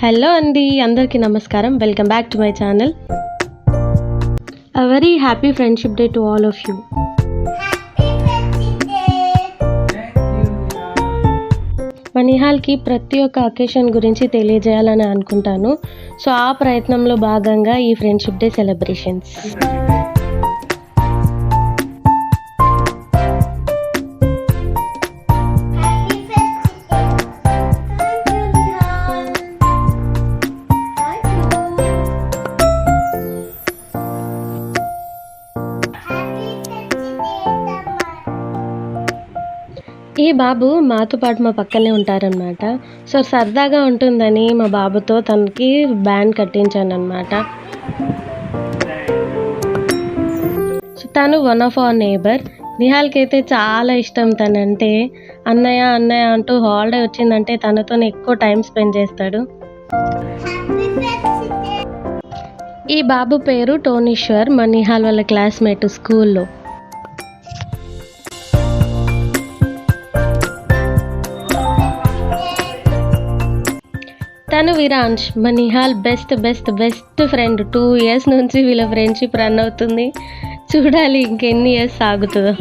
Hello అండి, అందరికీ నమస్కారం. Welcome back to my channel. A very happy friendship day to all of you. మా నిహాల్కి ప్రతి ఒక్క అకేషన్ గురించి తెలియజేయాలని అనుకుంటాను. సో ఆ ప్రయత్నంలో భాగంగా ఈ ఫ్రెండ్షిప్ డే సెలబ్రేషన్స్. ఈ బాబు మాతో పాటు మా పక్కనే ఉంటారనమాట. సో సరదాగా ఉంటుందని మా బాబుతో తనకి బ్యాండ్ కట్టించానమాట. సో తను వన్ ఆఫ్ అవర్ నేబర్. నిహాల్కి అయితే చాలా ఇష్టం తనంటే. అన్నయ్య అన్నయ్య అంటూ హాలిడే వచ్చిందంటే తనతోనే ఎక్కువ టైం స్పెండ్ చేస్తాడు. ఈ బాబు పేరు టోనీశ్వర్, మా నిహాల్ వాళ్ళ క్లాస్మేట్ స్కూల్లో. తను విరాంష్, మా Nihal best best best friend. 2 years నుంచి వీళ్ళ ఫ్రెండ్షిప్ రన్ అవుతుంది. చూడాలి ఇంకెన్ని ఇయర్స్ సాగుతుందో.